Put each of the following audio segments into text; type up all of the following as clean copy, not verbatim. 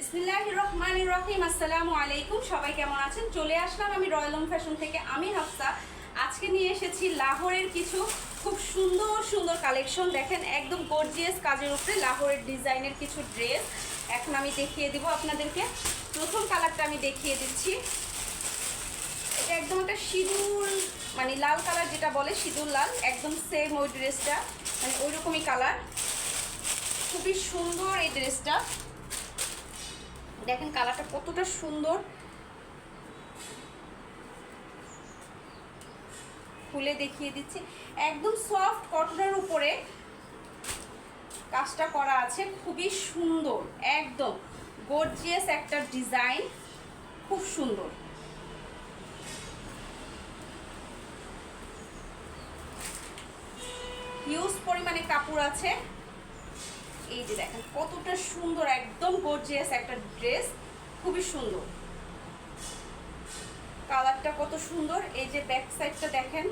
বিসমিল্লাহির রহমানির রহিম। আসসালামু আলাইকুম, সবাই কেমন আছেন? চলে আসলাম আমি রয়্যাল হোম ফ্যাশন থেকে, আমি হাফসা। আজকে নিয়ে এসেছি লাহোরের কিছু খুব সুন্দর সুন্দর কালেকশন। দেখেন একদম গর্জিয়াস কাজের উপরে লাহোরের ডিজাইনের কিছু ড্রেস এখন আমি দেখিয়ে দিব আপনাদেরকে। প্রথম কালারটা আমি দেখিয়ে দিচ্ছি। এটা একদম একটা সিঁদুর মানে লাল কালার, যেটা বলে সিঁদুর লাল, একদম সেম ওই ড্রেসটা, মানে ওই রকমই কালার। খুবই সুন্দর এই ড্রেসটা, দেখেন কালারটা কতটা সুন্দর। খুলে দেখিয়ে দিচ্ছি। একদম সফট কটনের উপরে কাজটা করা আছে, খুবই সুন্দর, একদম গর্জিয়াস একটা ডিজাইন, খুব সুন্দর। হিউজ পরিমাণে কাপড় আছে। এই যে দেখেন কতটা সুন্দর, একদম গর্জিয়াস একটা ড্রেস, খুবই সুন্দর। কালারটা কত সুন্দর। এই যে ব্যাক সাইডটা দেখেন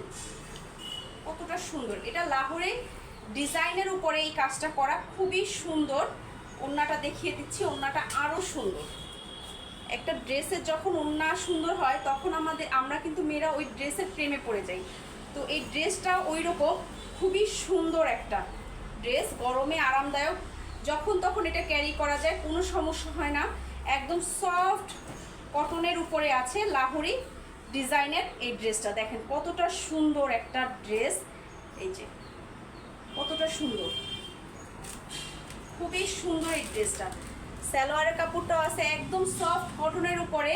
কতটা সুন্দর। এটা লাহোরে ডিজাইনের উপরে এই কাজটা করা, খুবই সুন্দর। ওড়নাটা দেখিয়ে দিচ্ছি, ওড়নাটা আরো সুন্দর। একটা ড্রেসের যখন ওড়না সুন্দর হয় তখন আমরা কিন্তু মেয়েরা ওই ড্রেসের প্রেমে পড়ে যাই। তো এই ড্রেসটা ওই রকম, খুবই সুন্দর একটা ড্রেস, গরমে আরামদায়ক, যখন তখন এটা ক্যারি করা যায়, কোনো সমস্যা হয় না। একদম সফট কটনের উপরে আছে লাহোরি ডিজাইনের এই ড্রেসটা। দেখেন কতটা সুন্দর একটা ড্রেস, এই যে কতটা সুন্দর, খুবই সুন্দর এই ড্রেসটা। সালোয়ারের কাপড়টাও আছে একদম সফট কটনের উপরে,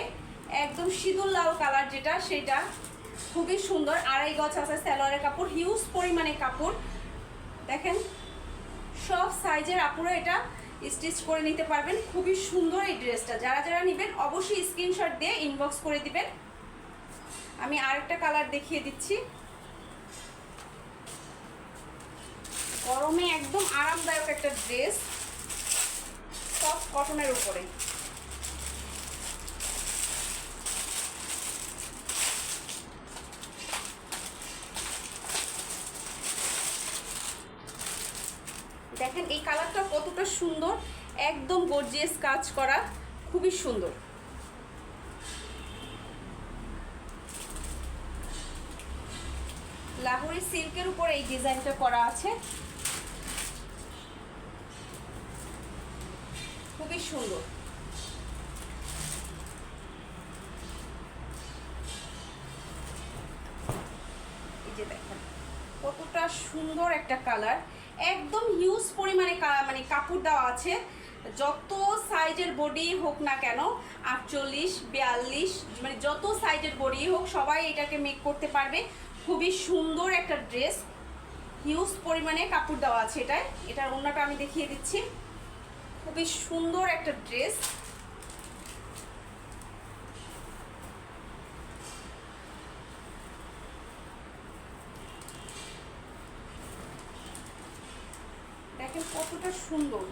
একদম সিঁদুর লাল কালার যেটা, সেটা খুবই সুন্দর। আড়াই গজ আছে সালোয়ারের কাপড়, হিউজ পরিমাণে কাপড়। দেখেন সব সাইজের আপুরা এটা স্টিচ করে নিতে পারবেন। খুবই সুন্দর এই ড্রেসটা। যারা যারা নেবেন অবশ্যই স্ক্রিনশট দিয়ে ইনবক্স করে দিবেন। আমি আরেকটা কালার দেখিয়ে দিচ্ছি। গরমে একদম আরামদায়ক একটা ড্রেস, সফট কটনের উপরে। দেখেন এই কালারটা কতটা সুন্দর, একদম গর্জিয়াস কাজ করা, খুবই সুন্দর। লাহোরি সিল্কের উপর এই ডিজাইনটা করা আছে, খুবই সুন্দর। এই যে দেখেন কতটা সুন্দর একটা কালার, একদম হিউজ পরিমাণে মানে কাপড় দেওয়া আছে। যত সাইজের বডি হোক না কেন, 48, 42, মানে যত সাইজের বডি হোক সবাই এটাকে মেক করতে পারবে। খুবই সুন্দর একটা ড্রেস, হিউজ পরিমাণে কাপড় দেওয়া আছে এটায়। এটার ওড়নাটা আমি দেখিয়ে দিচ্ছি। খুবই সুন্দর একটা ড্রেস। দেখেন কতটা সুন্দর।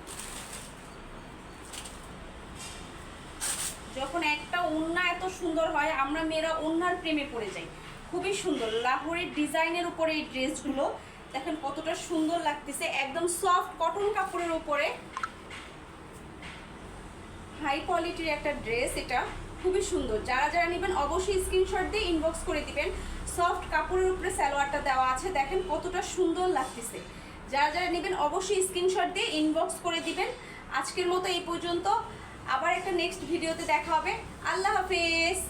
যখন একটা ওড়না এত সুন্দর হয়, আমরা মেয়েরা ওড়নার প্রেমে পড়ে যাই। খুবই সুন্দর লাহোরের ডিজাইনের উপরে এই ড্রেসগুলো দেখেন কতটা সুন্দর লাগতেছে। একদম সফট কটন কাপড়ের উপরে হাই কোয়ালিটির একটা ড্রেস, এটা খুবই সুন্দর। যারা যারা নেবেন অবশ্যই স্ক্রিনশট দিয়ে ইনবক্স করে দিবেন। সফট কাপড়ের উপরে সালোয়ারটা দেওয়া আছে, দেখেন কতটা সুন্দর লাগতেছে। যারা যারা নেবেন অবশ্যই স্ক্রিনশট দিয়ে ইনবক্স করে দিবেন। আজকের মতো এই পর্যন্ত, আবার একটা নেক্সট ভিডিওতে দেখা হবে। আল্লাহ হাফেজ।